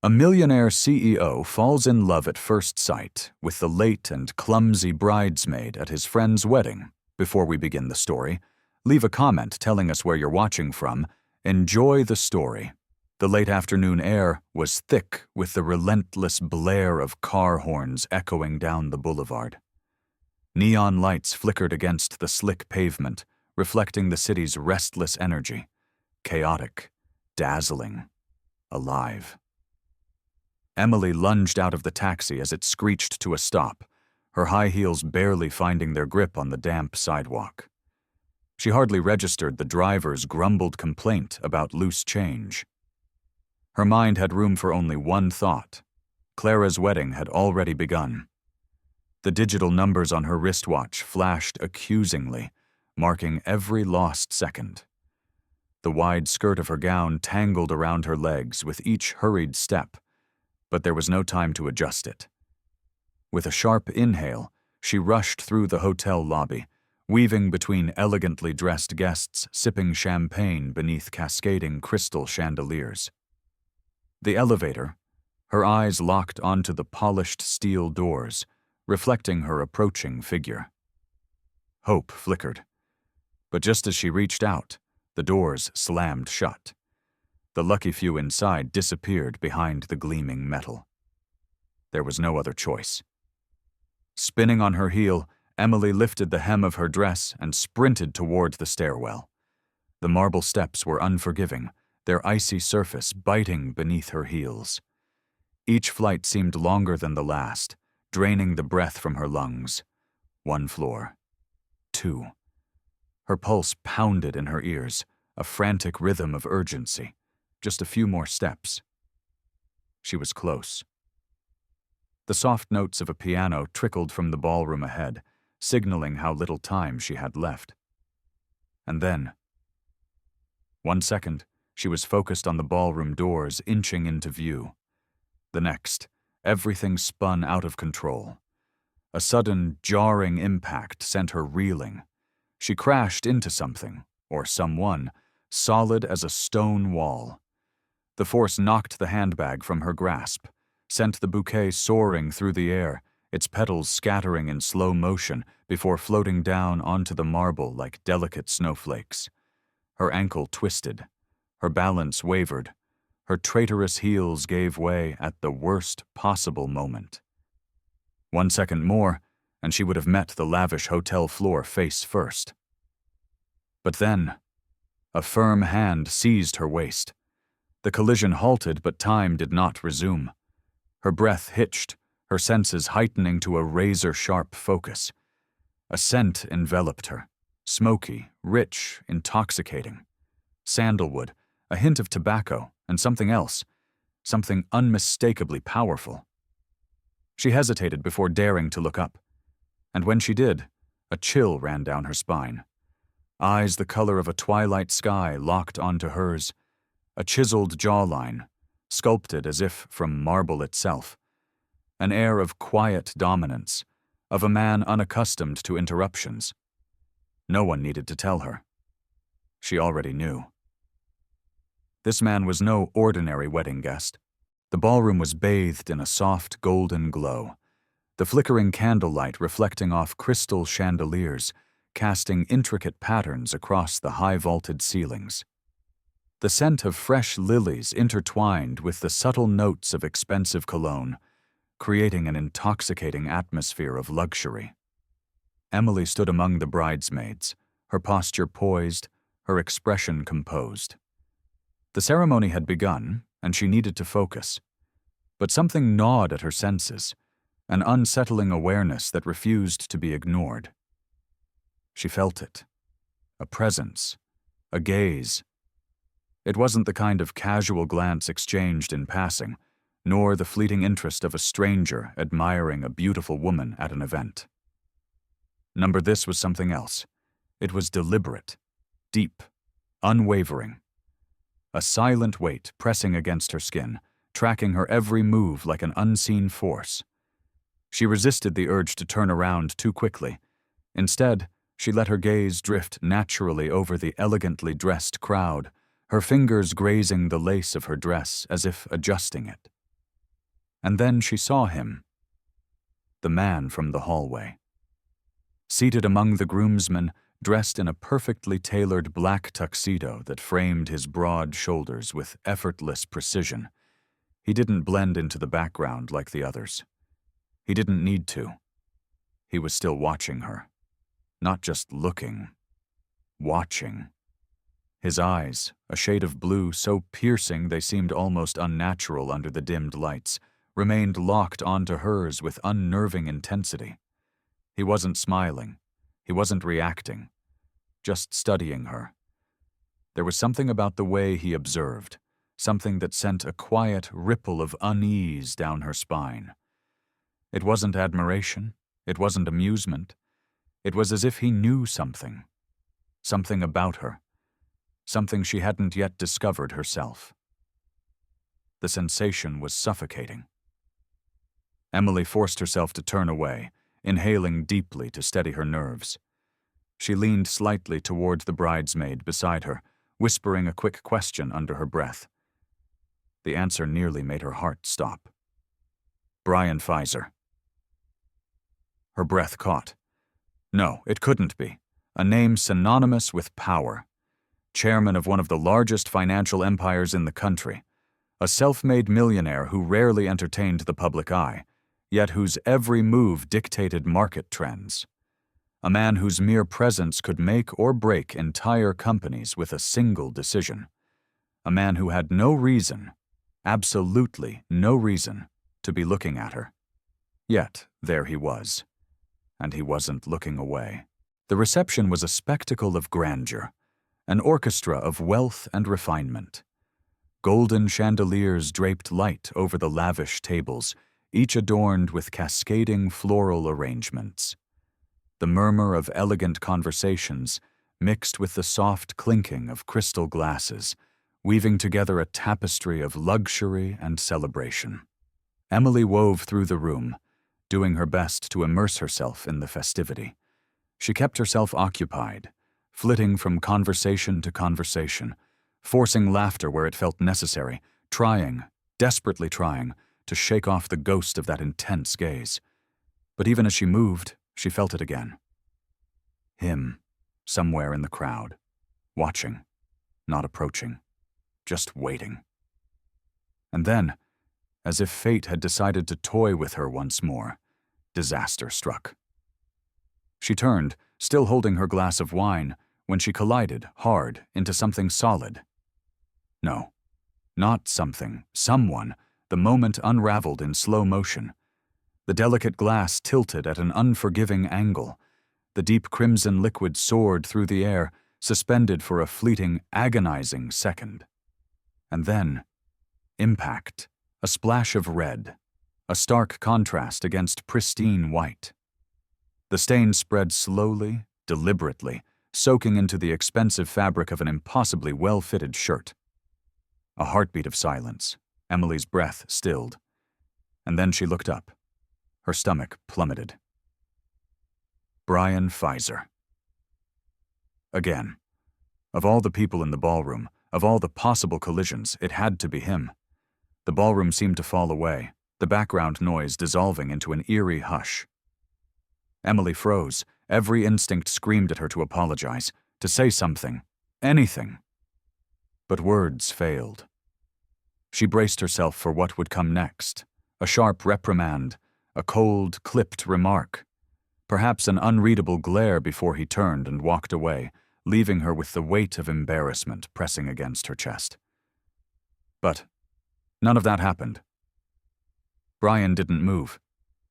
A millionaire CEO falls in love at first sight with the late and clumsy bridesmaid at his friend's wedding. Before we begin the story, leave a comment telling us where you're watching from. Enjoy the story. The late afternoon air was thick with the relentless blare of car horns echoing down the boulevard. Neon lights flickered against the slick pavement, reflecting the city's restless energy. Chaotic, dazzling, alive. Emily lunged out of the taxi as it screeched to a stop, her high heels barely finding their grip on the damp sidewalk. She hardly registered the driver's grumbled complaint about loose change. Her mind had room for only one thought. Clara's wedding had already begun. The digital numbers on her wristwatch flashed accusingly, marking every lost second. The wide skirt of her gown tangled around her legs with each hurried step, but there was no time to adjust it. With a sharp inhale, she rushed through the hotel lobby, weaving between elegantly dressed guests sipping champagne beneath cascading crystal chandeliers. The elevator, her eyes locked onto the polished steel doors, reflecting her approaching figure. Hope flickered, but just as she reached out, the doors slammed shut. The lucky few inside disappeared behind the gleaming metal. There was no other choice. Spinning on her heel, Emily lifted the hem of her dress and sprinted toward the stairwell. The marble steps were unforgiving, their icy surface biting beneath her heels. Each flight seemed longer than the last, draining the breath from her lungs. 1 floor. 2. Her pulse pounded in her ears, a frantic rhythm of urgency. Just a few more steps. She was close. The soft notes of a piano trickled from the ballroom ahead, signaling how little time she had left. And then, 1 second, she was focused on the ballroom doors inching into view. The next, everything spun out of control. A sudden, jarring impact sent her reeling. She crashed into something, or someone, solid as a stone wall. The force knocked the handbag from her grasp, sent the bouquet soaring through the air, its petals scattering in slow motion before floating down onto the marble like delicate snowflakes. Her ankle twisted. Her balance wavered. Her traitorous heels gave way at the worst possible moment. 1 second more, and she would have met the lavish hotel floor face first. But then, a firm hand seized her waist. The collision halted, but time did not resume. Her breath hitched, her senses heightening to a razor-sharp focus. A scent enveloped her, smoky, rich, intoxicating. Sandalwood, a hint of tobacco, and something else, something unmistakably powerful. She hesitated before daring to look up, and when she did, a chill ran down her spine. Eyes the color of a twilight sky locked onto hers, a chiseled jawline, sculpted as if from marble itself, an air of quiet dominance, of a man unaccustomed to interruptions. No one needed to tell her. She already knew. This man was no ordinary wedding guest. The ballroom was bathed in a soft golden glow, the flickering candlelight reflecting off crystal chandeliers, casting intricate patterns across the high-vaulted ceilings. The scent of fresh lilies intertwined with the subtle notes of expensive cologne, creating an intoxicating atmosphere of luxury. Emily stood among the bridesmaids, her posture poised, her expression composed. The ceremony had begun, and she needed to focus. But something gnawed at her senses, an unsettling awareness that refused to be ignored. She felt it. A presence, a gaze. It wasn't the kind of casual glance exchanged in passing, nor the fleeting interest of a stranger admiring a beautiful woman at an event. This was something else. It was deliberate, deep, unwavering. A silent weight pressing against her skin, tracking her every move like an unseen force. She resisted the urge to turn around too quickly. Instead, she let her gaze drift naturally over the elegantly dressed crowd, her fingers grazing the lace of her dress as if adjusting it. And then she saw him, the man from the hallway. Seated among the groomsmen, dressed in a perfectly tailored black tuxedo that framed his broad shoulders with effortless precision. He didn't blend into the background like the others. He didn't need to. He was still watching her. Not just looking. Watching. His eyes, a shade of blue so piercing they seemed almost unnatural under the dimmed lights, remained locked onto hers with unnerving intensity. He wasn't smiling. He wasn't reacting. Just studying her. There was something about the way he observed, something that sent a quiet ripple of unease down her spine. It wasn't admiration. It wasn't amusement. It was as if he knew something. Something about her. Something she hadn't yet discovered herself. The sensation was suffocating. Emily forced herself to turn away, inhaling deeply to steady her nerves. She leaned slightly toward the bridesmaid beside her, whispering a quick question under her breath. The answer nearly made her heart stop. Brian Fiser. Her breath caught. No, it couldn't be. A name synonymous with power. Chairman of one of the largest financial empires in the country. A self-made millionaire who rarely entertained the public eye, yet whose every move dictated market trends. A man whose mere presence could make or break entire companies with a single decision. A man who had no reason, absolutely no reason, to be looking at her. Yet there he was. And he wasn't looking away. The reception was a spectacle of grandeur, an orchestra of wealth and refinement. Golden chandeliers draped light over the lavish tables, each adorned with cascading floral arrangements. The murmur of elegant conversations mixed with the soft clinking of crystal glasses, weaving together a tapestry of luxury and celebration. Emily wove through the room, doing her best to immerse herself in the festivity. She kept herself occupied, flitting from conversation to conversation, forcing laughter where it felt necessary, trying, desperately trying, to shake off the ghost of that intense gaze. But even as she moved, she felt it again. Him, somewhere in the crowd, watching, not approaching, just waiting. And then, as if fate had decided to toy with her once more, disaster struck. She turned, still holding her glass of wine, when she collided, hard, into something solid. No, not something, someone, the moment unraveled in slow motion. The delicate glass tilted at an unforgiving angle. The deep crimson liquid soared through the air, suspended for a fleeting, agonizing second. And then, impact, a splash of red, a stark contrast against pristine white. The stain spread slowly, deliberately, soaking into the expensive fabric of an impossibly well-fitted shirt. A heartbeat of silence, Emily's breath stilled. And then she looked up. Her stomach plummeted. Brian Fiser. Again. Of all the people in the ballroom, of all the possible collisions, it had to be him. The ballroom seemed to fall away, the background noise dissolving into an eerie hush. Emily froze. Every instinct screamed at her to apologize, to say something, anything. But words failed. She braced herself for what would come next. A sharp reprimand, a cold, clipped remark. Perhaps an unreadable glare before he turned and walked away, leaving her with the weight of embarrassment pressing against her chest. But none of that happened. Brian didn't move.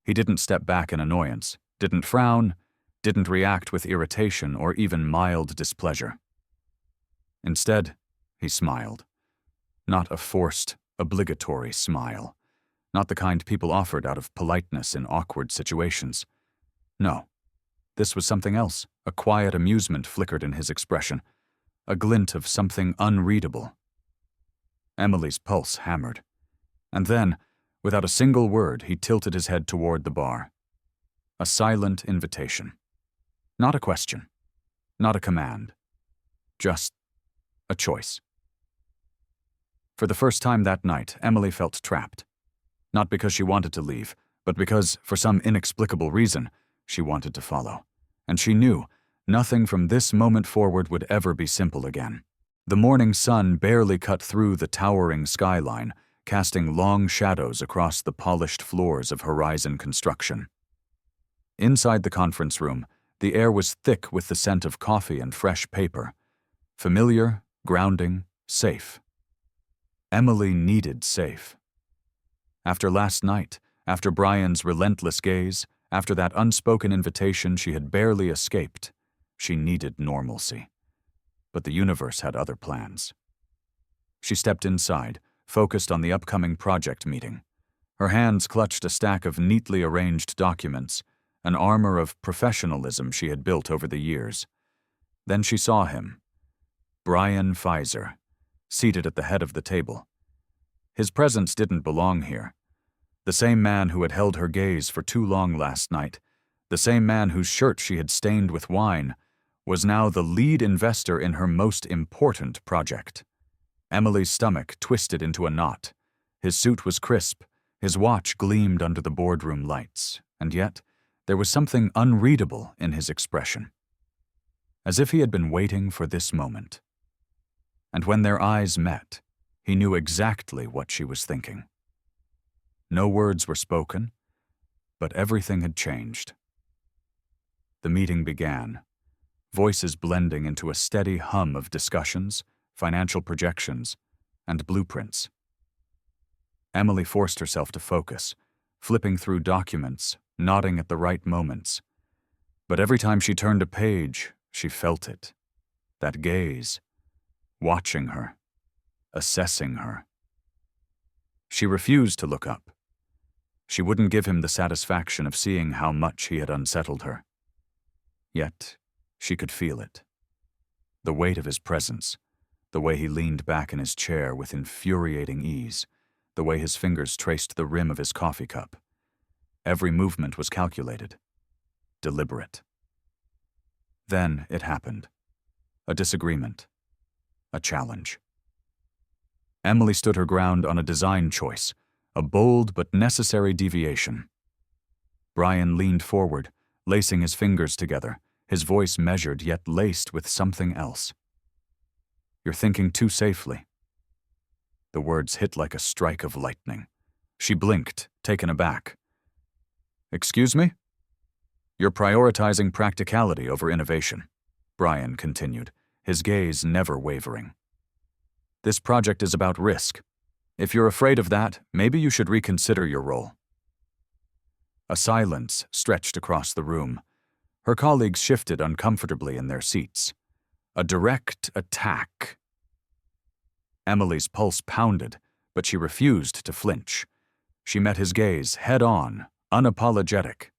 He didn't step back in annoyance, didn't frown, didn't react with irritation or even mild displeasure. Instead, he smiled. Not a forced, obligatory smile. Not the kind people offered out of politeness in awkward situations. No, this was something else. A quiet amusement flickered in his expression, a glint of something unreadable. Emily's pulse hammered. And then, without a single word, he tilted his head toward the bar. A silent invitation. Not a question. Not a command. Just a choice. For the first time that night, Emily felt trapped. Not because she wanted to leave, but because, for some inexplicable reason, she wanted to follow. And she knew nothing from this moment forward would ever be simple again. The morning sun barely cut through the towering skyline, casting long shadows across the polished floors of Horizon Construction. Inside the conference room, the air was thick with the scent of coffee and fresh paper. Familiar, grounding, safe. Emily needed safe. After last night, after Brian's relentless gaze, after that unspoken invitation she had barely escaped, she needed normalcy. But the universe had other plans. She stepped inside, focused on the upcoming project meeting. Her hands clutched a stack of neatly arranged documents, an armor of professionalism she had built over the years. Then she saw him, Brian Fiser, seated at the head of the table. His presence didn't belong here. The same man who had held her gaze for too long last night, the same man whose shirt she had stained with wine, was now the lead investor in her most important project. Emily's stomach twisted into a knot. His suit was crisp, his watch gleamed under the boardroom lights, and yet there was something unreadable in his expression. As if he had been waiting for this moment. And when their eyes met, he knew exactly what she was thinking. No words were spoken, but everything had changed. The meeting began, voices blending into a steady hum of discussions, financial projections, and blueprints. Emily forced herself to focus, flipping through documents, nodding at the right moments. But every time she turned a page, she felt it. That gaze, watching her, assessing her. She refused to look up. She wouldn't give him the satisfaction of seeing how much he had unsettled her. Yet, she could feel it. The weight of his presence, the way he leaned back in his chair with infuriating ease, the way his fingers traced the rim of his coffee cup. Every movement was calculated, deliberate. Then it happened. A disagreement. A challenge. Emily stood her ground on a design choice, a bold but necessary deviation. Brian leaned forward, lacing his fingers together, his voice measured yet laced with something else. "You're thinking too safely." The words hit like a strike of lightning. She blinked, taken aback. "Excuse me?" "You're prioritizing practicality over innovation," Brian continued, his gaze never wavering. "This project is about risk. If you're afraid of that, maybe you should reconsider your role." A silence stretched across the room. Her colleagues shifted uncomfortably in their seats. A direct attack. Emily's pulse pounded, but she refused to flinch. She met his gaze head-on, unapologetic.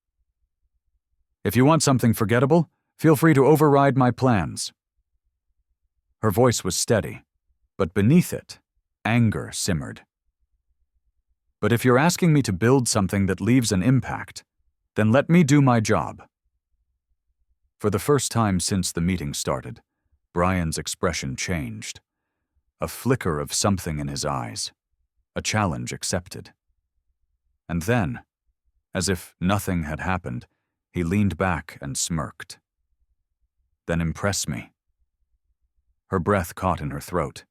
"If you want something forgettable, feel free to override my plans." Her voice was steady, but beneath it, anger simmered. "But if you're asking me to build something that leaves an impact, then let me do my job." For the first time since the meeting started, Brian's expression changed. A flicker of something in his eyes, a challenge accepted. And then, as if nothing had happened, he leaned back and smirked. "Then impress me." Her breath caught in her throat.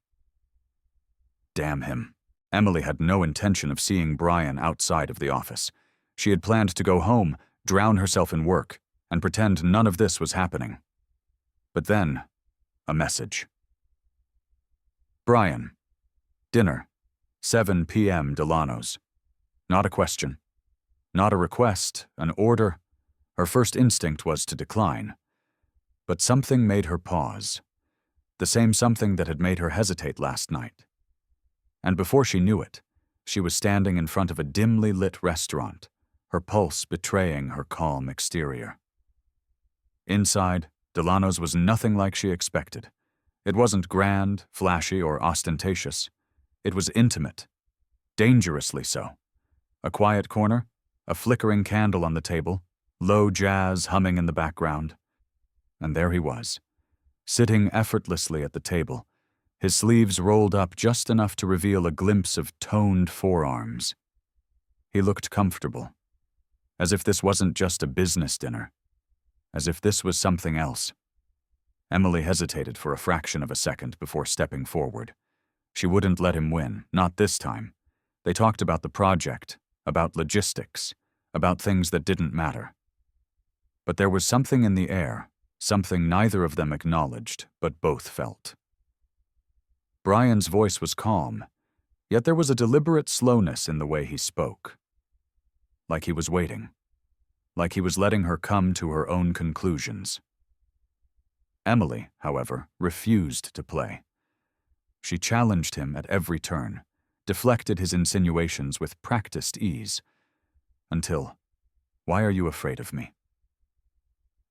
Damn him. Emily had no intention of seeing Brian outside of the office. She had planned to go home, drown herself in work, and pretend none of this was happening. But then, a message. "Brian, dinner, 7 p.m. Delano's." Not a question. Not a request, an order. Her first instinct was to decline. But something made her pause. The same something that had made her hesitate last night. And before she knew it, she was standing in front of a dimly lit restaurant, her pulse betraying her calm exterior. Inside, Delano's was nothing like she expected. It wasn't grand, flashy, or ostentatious. It was intimate. Dangerously so. A quiet corner, a flickering candle on the table, low jazz humming in the background. And there he was, sitting effortlessly at the table, his sleeves rolled up just enough to reveal a glimpse of toned forearms. He looked comfortable, as if this wasn't just a business dinner, as if this was something else. Emily hesitated for a fraction of a second before stepping forward. She wouldn't let him win, not this time. They talked about the project, about logistics, about things that didn't matter. But there was something in the air, something neither of them acknowledged, but both felt. Brian's voice was calm, yet there was a deliberate slowness in the way he spoke. Like he was waiting. Like he was letting her come to her own conclusions. Emily, however, refused to play. She challenged him at every turn, deflected his insinuations with practiced ease, until, "Why are you afraid of me?"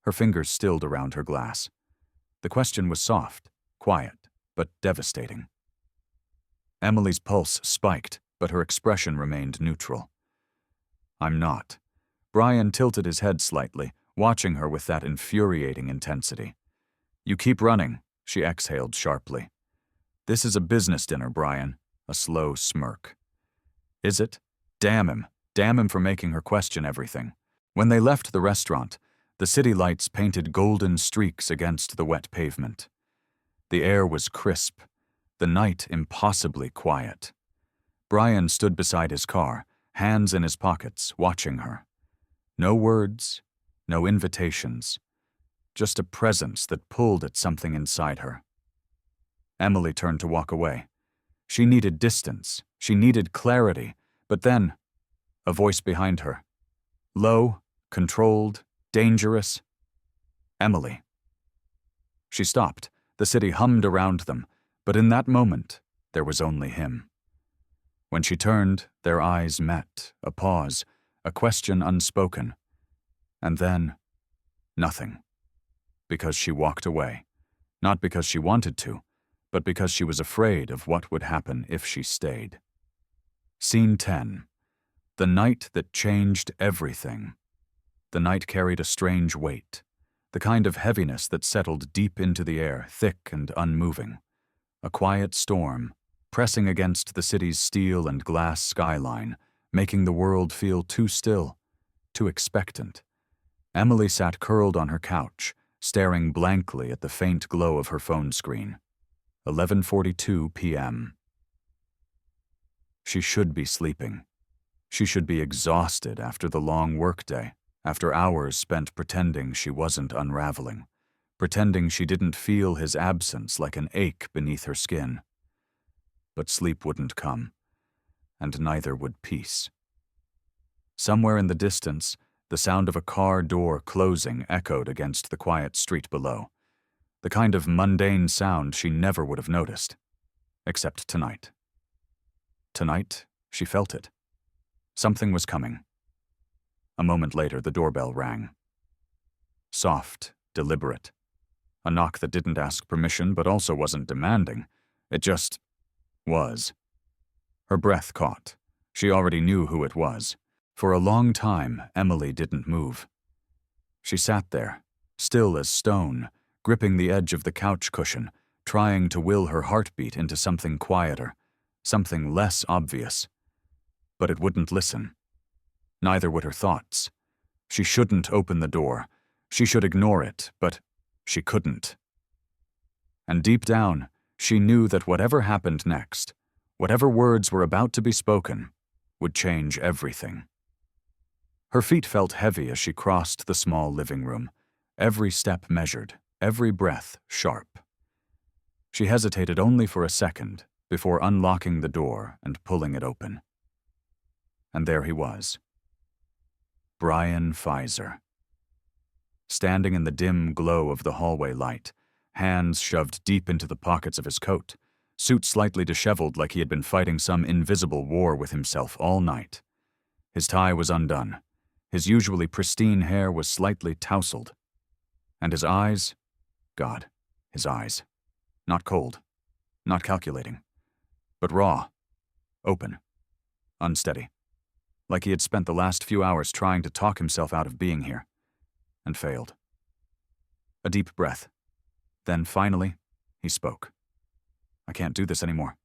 Her fingers stilled around her glass. The question was soft, quiet, but devastating. Emily's pulse spiked, but her expression remained neutral. "I'm not." Brian tilted his head slightly, watching her with that infuriating intensity. "You keep running," she exhaled sharply. "This is a business dinner, Brian." A slow smirk. "Is it? Damn him. Damn him for making her question everything." When they left the restaurant, the city lights painted golden streaks against the wet pavement. The air was crisp, the night impossibly quiet. Brian stood beside his car, hands in his pockets, watching her. No words, no invitations, just a presence that pulled at something inside her. Emily turned to walk away. She needed distance, she needed clarity, but then, a voice behind her. Low, controlled, dangerous. "Emily." She stopped. The city hummed around them, but in that moment, there was only him. When she turned, their eyes met, a pause, a question unspoken. And then, nothing. Because she walked away. Not because she wanted to, but because she was afraid of what would happen if she stayed. Scene 10. The night that changed everything. The night carried a strange weight, the kind of heaviness that settled deep into the air, thick and unmoving. A quiet storm, pressing against the city's steel and glass skyline, making the world feel too still, too expectant. Emily sat curled on her couch, staring blankly at the faint glow of her phone screen. 11:42 p.m. She should be sleeping. She should be exhausted after the long workday, after hours spent pretending she wasn't unraveling, pretending she didn't feel his absence like an ache beneath her skin. But sleep wouldn't come, and neither would peace. Somewhere in the distance, the sound of a car door closing echoed against the quiet street below. The kind of mundane sound she never would have noticed. Except tonight. Tonight, she felt it. Something was coming. A moment later, the doorbell rang. Soft, deliberate. A knock that didn't ask permission but also wasn't demanding. It just was. Her breath caught. She already knew who it was. For a long time, Emily didn't move. She sat there, still as stone, gripping the edge of the couch cushion, trying to will her heartbeat into something quieter, something less obvious. But it wouldn't listen. Neither would her thoughts. She shouldn't open the door. She should ignore it, but she couldn't. And deep down, she knew that whatever happened next, whatever words were about to be spoken, would change everything. Her feet felt heavy as she crossed the small living room, every step measured, every breath sharp. She hesitated only for a second before unlocking the door and pulling it open. And there he was. Brian Fiser. Standing in the dim glow of the hallway light, hands shoved deep into the pockets of his coat, suit slightly disheveled like he had been fighting some invisible war with himself all night. His tie was undone. His usually pristine hair was slightly tousled. And his eyes? God, his eyes. Not cold, not calculating, but raw, open, unsteady, like he had spent the last few hours trying to talk himself out of being here, and failed. A deep breath. Then finally, he spoke. "I can't do this anymore."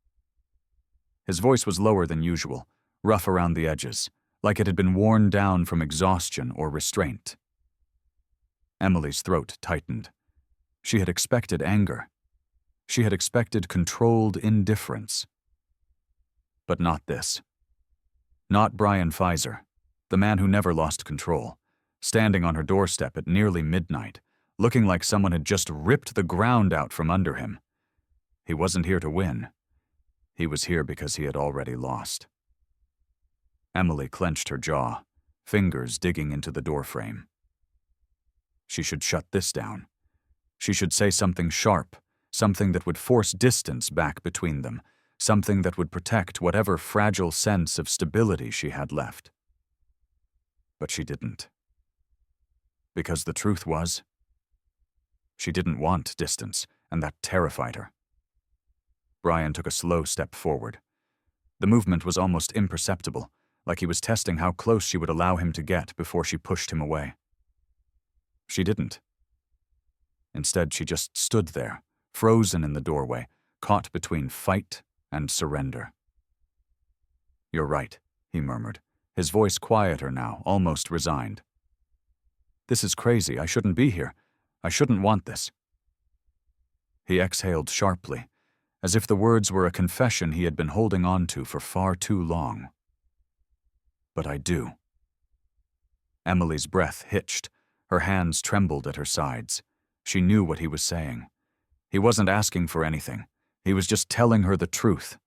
His voice was lower than usual, rough around the edges, like it had been worn down from exhaustion or restraint. Emily's throat tightened. She had expected anger. She had expected controlled indifference. But not this. Not Brian Fiser, the man who never lost control, standing on her doorstep at nearly midnight, looking like someone had just ripped the ground out from under him. He wasn't here to win. He was here because he had already lost. Emily clenched her jaw, fingers digging into the doorframe. She should shut this down. She should say something sharp, something that would force distance back between them, something that would protect whatever fragile sense of stability she had left. But she didn't. Because the truth was, she didn't want distance, and that terrified her. Brian took a slow step forward. The movement was almost imperceptible, like he was testing how close she would allow him to get before she pushed him away. She didn't. Instead, she just stood there, frozen in the doorway, caught between fight and surrender. "You're right," he murmured, his voice quieter now, almost resigned. "This is crazy. I shouldn't be here. I shouldn't want this." He exhaled sharply, as if the words were a confession he had been holding on to for far too long. "But I do." Emily's breath hitched. Her hands trembled at her sides. She knew what he was saying. He wasn't asking for anything. He was just telling her the truth.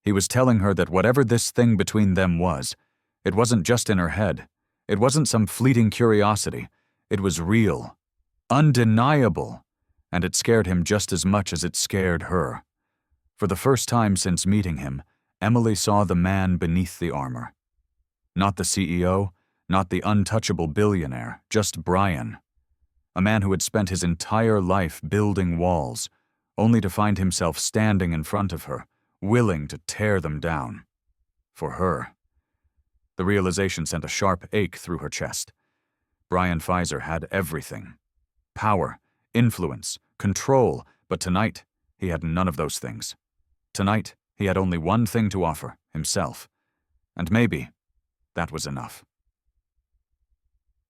He was telling her that whatever this thing between them was, it wasn't just in her head. It wasn't some fleeting curiosity. It was real, undeniable, and it scared him just as much as it scared her. For the first time since meeting him, Emily saw the man beneath the armor. Not the CEO, not the untouchable billionaire, just Brian. A man who had spent his entire life building walls, only to find himself standing in front of her, willing to tear them down. For her. The realization sent a sharp ache through her chest. Brian Fiser had everything. Power, influence, control, but tonight he had none of those things. Tonight he had only one thing to offer, himself. And maybe that was enough.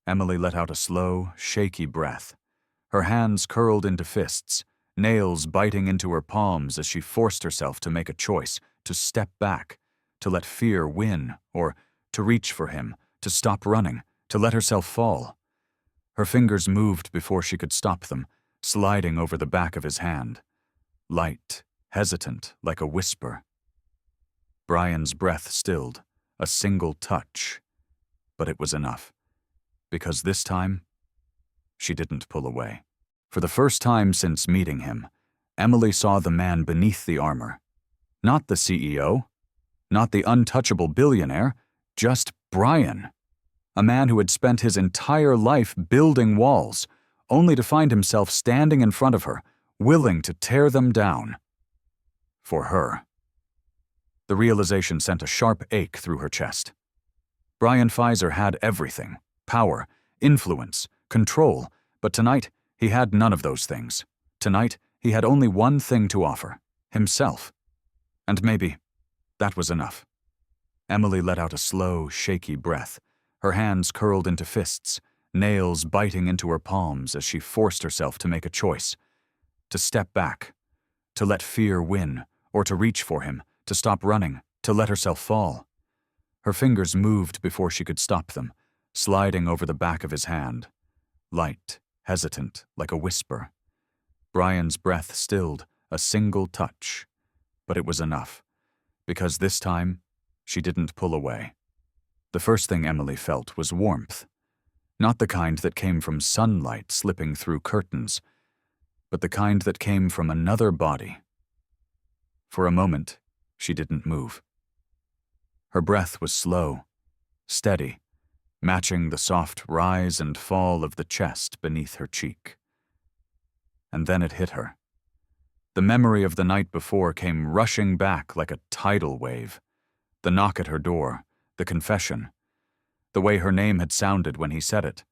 Emily let out a slow, shaky breath. Her hands curled into fists, nails biting into her palms as she forced herself to make a choice, to step back, to let fear win, or to reach for him, to stop running, to let herself fall. Her fingers moved before she could stop them, sliding over the back of his hand. Light, hesitant, like a whisper. Brian's breath stilled, a single touch. But it was enough. Because this time, she didn't pull away. For the first time since meeting him, Emily saw the man beneath the armor. Not the CEO, not the untouchable billionaire, just Brian. A man who had spent his entire life building walls, only to find himself standing in front of her, willing to tear them down. For her. The realization sent a sharp ache through her chest. Brian Fiser had everything. Power, influence, control, but tonight he had none of those things. Tonight he had only one thing to offer, himself. And maybe that was enough. Emily let out a slow, shaky breath, her hands curled into fists, nails biting into her palms as she forced herself to make a choice. To step back, to let fear win, or to reach for him, to stop running, to let herself fall. Her fingers moved before she could stop them, sliding over the back of his hand. Light, hesitant, like a whisper. Brian's breath stilled, a single touch. But it was enough. Because this time, she didn't pull away. The first thing Emily felt was warmth. Not the kind that came from sunlight slipping through curtains, but the kind that came from another body. For a moment, she didn't move. Her breath was slow, steady, matching the soft rise and fall of the chest beneath her cheek. And then it hit her. The memory of the night before came rushing back like a tidal wave. The knock at her door, the confession, the way her name had sounded when he said it,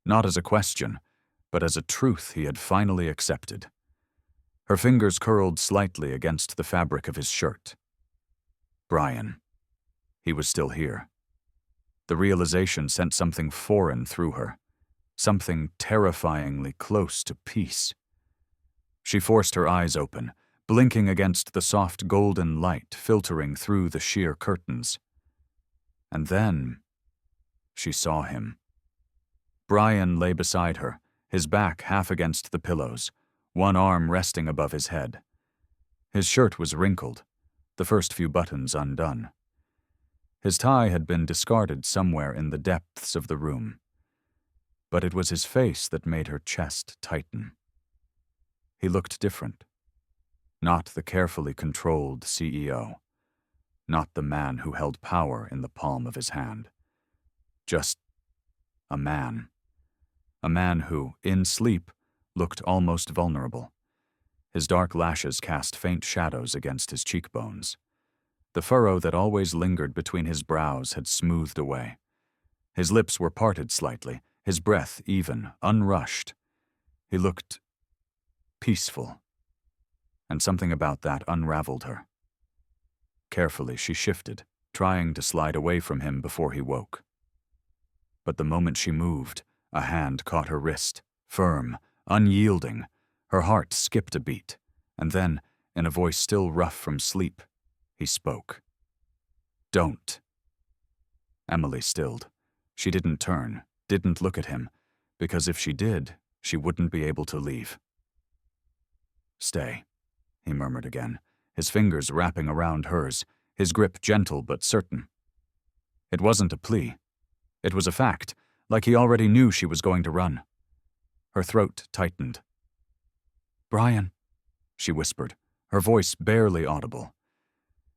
not as a question, but as a truth he had finally accepted. Her fingers curled slightly against the fabric of his shirt. Brian. He was still here. The realization sent something foreign through her, something terrifyingly close to peace. She forced her eyes open, blinking against the soft golden light filtering through the sheer curtains. And then she saw him. Brian lay beside her, his back half against the pillows, one arm resting above his head. His shirt was wrinkled, the first few buttons undone. His tie had been discarded somewhere in the depths of the room. But it was his face that made her chest tighten. He looked different. Not the carefully controlled CEO. Not the man who held power in the palm of his hand. Just a man. A man who, in sleep, looked almost vulnerable. His dark lashes cast faint shadows against his cheekbones. The furrow that always lingered between his brows had smoothed away. His lips were parted slightly, his breath even, unrushed. He looked peaceful, and something about that unraveled her. Carefully she shifted, trying to slide away from him before he woke. But the moment she moved, a hand caught her wrist, firm, unyielding. Her heart skipped a beat, and then, in a voice still rough from sleep, he spoke. "Don't." Emily stilled. She didn't turn, didn't look at him, because if she did, she wouldn't be able to leave. "Stay," he murmured again, his fingers wrapping around hers, his grip gentle but certain. It wasn't a plea. It was a fact, like he already knew she was going to run. Her throat tightened. "Brian," she whispered, her voice barely audible.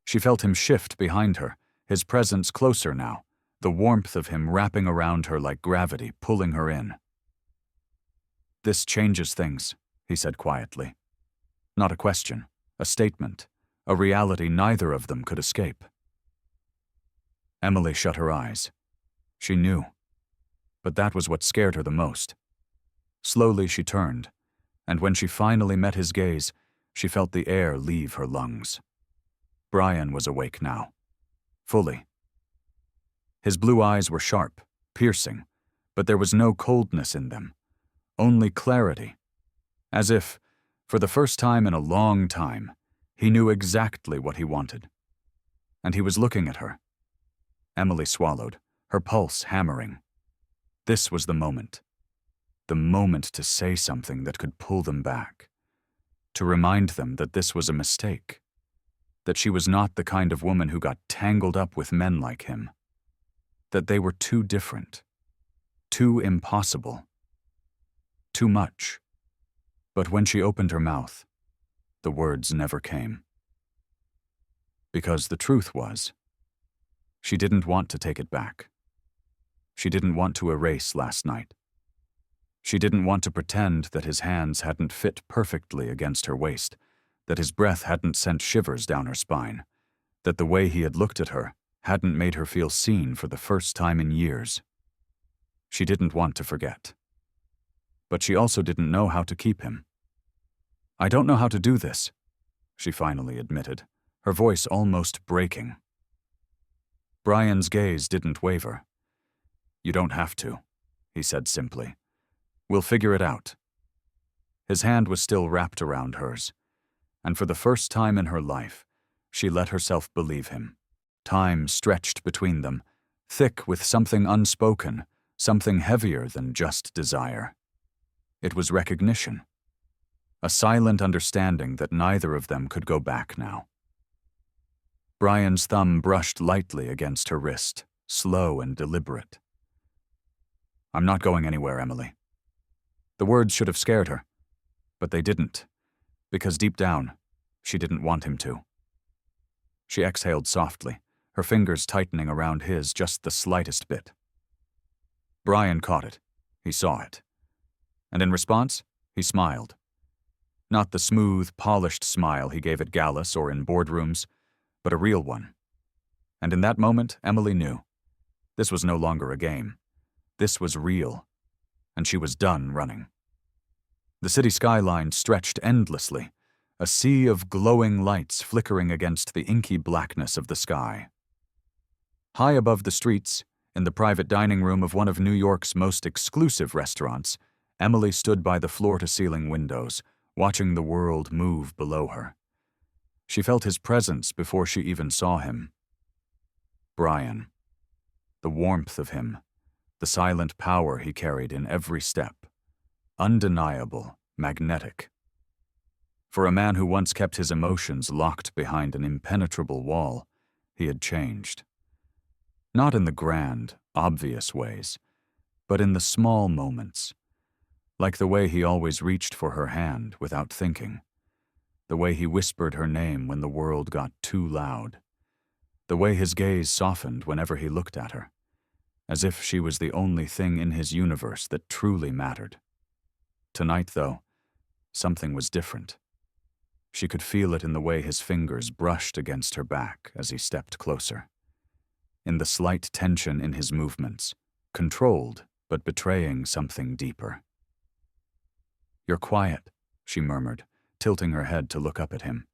She felt him shift behind her, his presence closer now, the warmth of him wrapping around her like gravity, pulling her in. "This changes things," he said quietly. Not a question, a statement, a reality neither of them could escape. Emily shut her eyes. She knew. But that was what scared her the most. Slowly she turned, and when she finally met his gaze, she felt the air leave her lungs. Brian was awake now. Fully. His blue eyes were sharp, piercing, but there was no coldness in them. Only clarity. As if, for the first time in a long time, he knew exactly what he wanted. And he was looking at her. Emily swallowed, her pulse hammering. This was the moment. The moment to say something that could pull them back. To remind them that this was a mistake. That she was not the kind of woman who got tangled up with men like him. That they were too different. Too impossible. Too much. But when she opened her mouth, the words never came. Because the truth was, she didn't want to take it back. She didn't want to erase last night. She didn't want to pretend that his hands hadn't fit perfectly against her waist, that his breath hadn't sent shivers down her spine, that the way he had looked at her hadn't made her feel seen for the first time in years. She didn't want to forget. But she also didn't know how to keep him. "I don't know how to do this," she finally admitted, her voice almost breaking. Brian's gaze didn't waver. "You don't have to," he said simply. "We'll figure it out." His hand was still wrapped around hers, and for the first time in her life, she let herself believe him. Time stretched between them, thick with something unspoken, something heavier than just desire. It was recognition. A silent understanding that neither of them could go back now. Brian's thumb brushed lightly against her wrist, slow and deliberate. "I'm not going anywhere, Emily." The words should have scared her, but they didn't, because deep down, she didn't want him to. She exhaled softly, her fingers tightening around his just the slightest bit. Brian caught it. He saw it. And in response, he smiled. Not the smooth, polished smile he gave at Gallus or in boardrooms, but a real one. And in that moment, Emily knew. This was no longer a game. This was real. And she was done running. The city skyline stretched endlessly, a sea of glowing lights flickering against the inky blackness of the sky. High above the streets, In the private dining room of one of New York's most exclusive restaurants, Emily stood by the floor-to-ceiling windows, watching the world move below her. She felt his presence before she even saw him. Brian. The warmth of him, the silent power he carried in every step. Undeniable, magnetic. For a man who once kept his emotions locked behind an impenetrable wall, he had changed. Not in the grand, obvious ways, but in the small moments. Like the way he always reached for her hand without thinking. The way he whispered her name when the world got too loud. The way his gaze softened whenever he looked at her, as if she was the only thing in his universe that truly mattered. Tonight, though, something was different. She could feel it in the way his fingers brushed against her back as he stepped closer. In the slight tension in his movements, controlled but betraying something deeper. "You're quiet," she murmured, tilting her head to look up at him.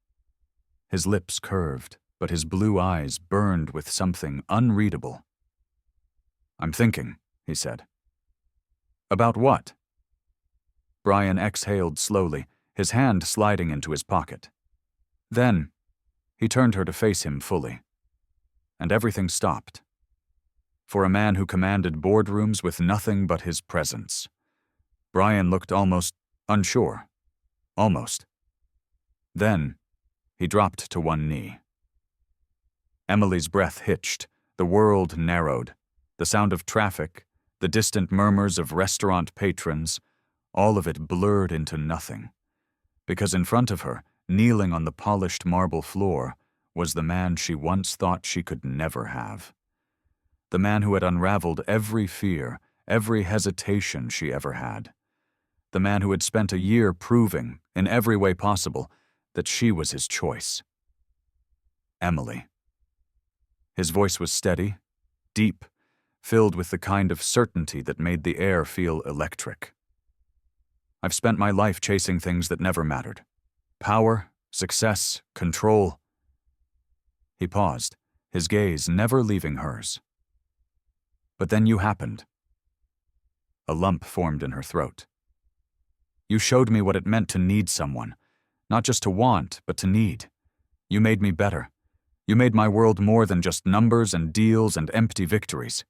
His lips curved, but his blue eyes burned with something unreadable. "I'm thinking," he said. "About what?" Brian exhaled slowly, his hand sliding into his pocket. Then, he turned her to face him fully. And everything stopped. For a man who commanded boardrooms with nothing but his presence, Brian looked almost unsure. Almost. Then, he dropped to one knee. Emily's breath hitched, the world narrowed, the sound of traffic, the distant murmurs of restaurant patrons, all of it blurred into nothing. Because in front of her, kneeling on the polished marble floor, was the man she once thought she could never have. The man who had unraveled every fear, every hesitation she ever had. The man who had spent a year proving, in every way possible, that she was his choice. Emily. His voice was steady, deep, filled with the kind of certainty that made the air feel electric. "I've spent my life chasing things that never mattered. Power, success, control." He paused, his gaze never leaving hers. "But then you happened." A lump formed in her throat. "You showed me what it meant to need someone, not just to want, but to need. You made me better. You made my world more than just numbers and deals and empty victories."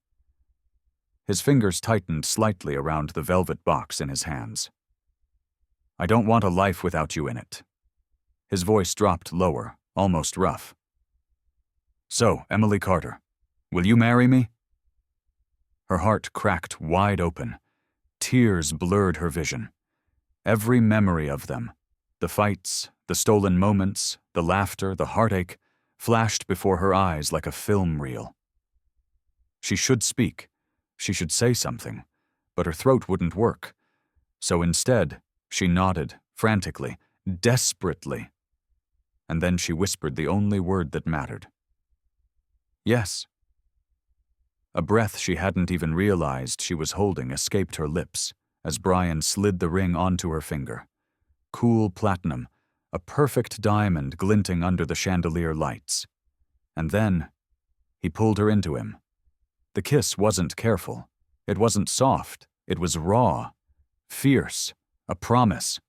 His fingers tightened slightly around the velvet box in his hands. "I don't want a life without you in it." His voice dropped lower, almost rough. "So, Emily Carter, will you marry me?" Her heart cracked wide open. Tears blurred her vision. Every memory of them, the fights, the stolen moments, the laughter, the heartache, flashed before her eyes like a film reel. She should speak. She should say something, but her throat wouldn't work. So instead, she nodded, frantically, desperately. And then she whispered the only word that mattered. "Yes." A breath she hadn't even realized she was holding escaped her lips as Brian slid the ring onto her finger. Cool platinum, a perfect diamond glinting under the chandelier lights. And then, he pulled her into him. The kiss wasn't careful. It wasn't soft. It was raw, fierce, a promise.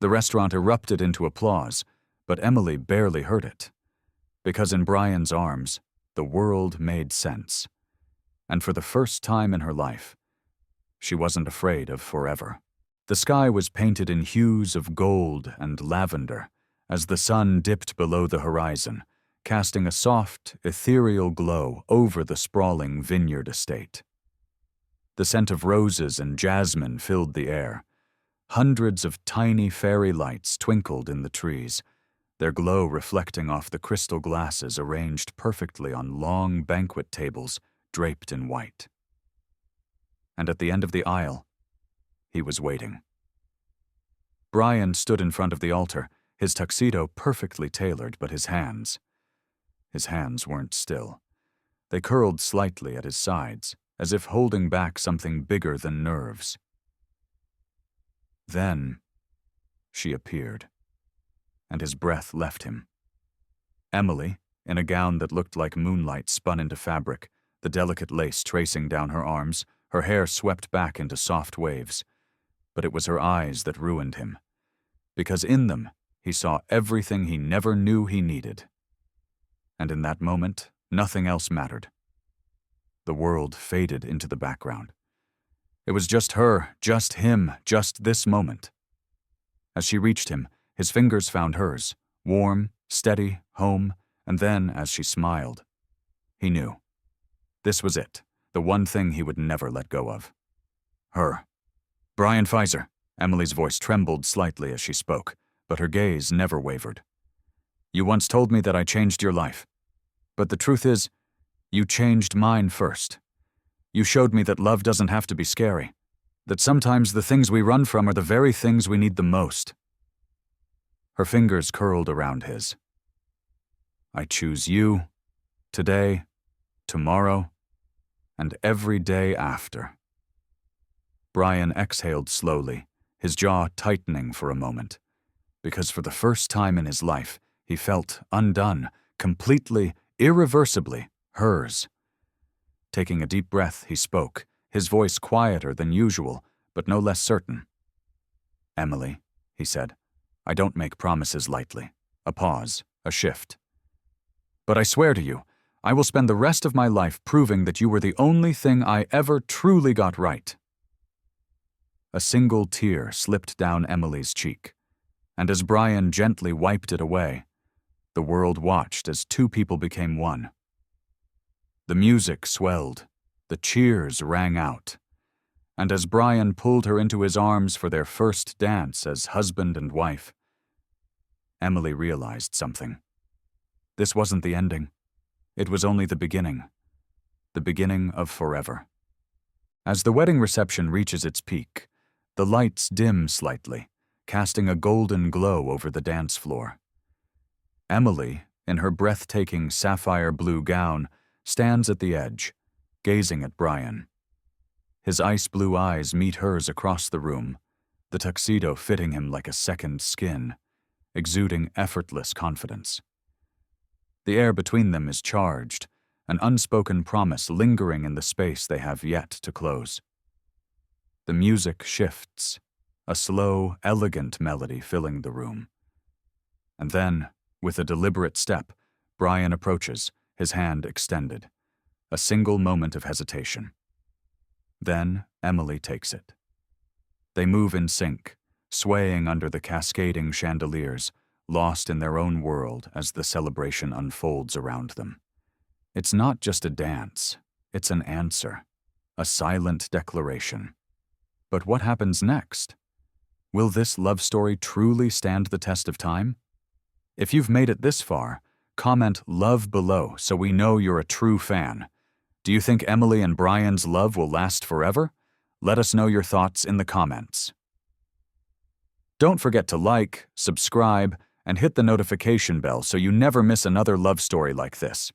The restaurant erupted into applause, but Emily barely heard it. Because in Brian's arms, the world made sense. And for the first time in her life, she wasn't afraid of forever. The sky was painted in hues of gold and lavender as the sun dipped below the horizon, casting a soft, ethereal glow over the sprawling vineyard estate. The scent of roses and jasmine filled the air. Hundreds of tiny fairy lights twinkled in the trees, their glow reflecting off the crystal glasses arranged perfectly on long banquet tables draped in white. And at the end of the aisle, he was waiting. Brian stood in front of the altar, his tuxedo perfectly tailored, but his hands weren't still. They curled slightly at his sides, as if holding back something bigger than nerves. Then, she appeared, and his breath left him. Emily, in a gown that looked like moonlight spun into fabric, the delicate lace tracing down her arms, her hair swept back into soft waves. But it was her eyes that ruined him, because in them he saw everything he never knew he needed. And in that moment, nothing else mattered. The world faded into the background. It was just her, just him, just this moment. As she reached him, his fingers found hers, warm, steady, home, and then, as she smiled, he knew. This was it, the one thing he would never let go of. Her. "Brian Fiser." Emily's voice trembled slightly as she spoke, but her gaze never wavered. "You once told me that I changed your life. But the truth is, you changed mine first. You showed me that love doesn't have to be scary, that sometimes the things we run from are the very things we need the most." Her fingers curled around his. "I choose you, today, tomorrow, and every day after." Brian exhaled slowly, his jaw tightening for a moment, because for the first time in his life, he felt undone, completely, irreversibly hers. Taking a deep breath, he spoke, his voice quieter than usual, but no less certain. "Emily," he said, "I don't make promises lightly." A pause, a shift. "But I swear to you, I will spend the rest of my life proving that you were the only thing I ever truly got right." A single tear slipped down Emily's cheek, and as Brian gently wiped it away, the world watched as two people became one. The music swelled, the cheers rang out, and as Brian pulled her into his arms for their first dance as husband and wife, Emily realized something. This wasn't the ending. It was only the beginning of forever. As the wedding reception reaches its peak, the lights dim slightly, casting a golden glow over the dance floor. Emily, in her breathtaking sapphire blue gown, stands at the edge, gazing at Brian. His ice blue eyes meet hers across the room, the tuxedo fitting him like a second skin, exuding effortless confidence. The air between them is charged, an unspoken promise lingering in the space they have yet to close. The music shifts, a slow, elegant melody filling the room. And then, with a deliberate step, Brian approaches, his hand extended. A single moment of hesitation. Then Emily takes it. They move in sync, swaying under the cascading chandeliers, lost in their own world as the celebration unfolds around them. It's not just a dance, it's an answer, a silent declaration. But what happens next? Will this love story truly stand the test of time? If you've made it this far, comment "love" below so we know you're a true fan. Do you think Emily and Brian's love will last forever? Let us know your thoughts in the comments. Don't forget to like, subscribe, and hit the notification bell so you never miss another love story like this.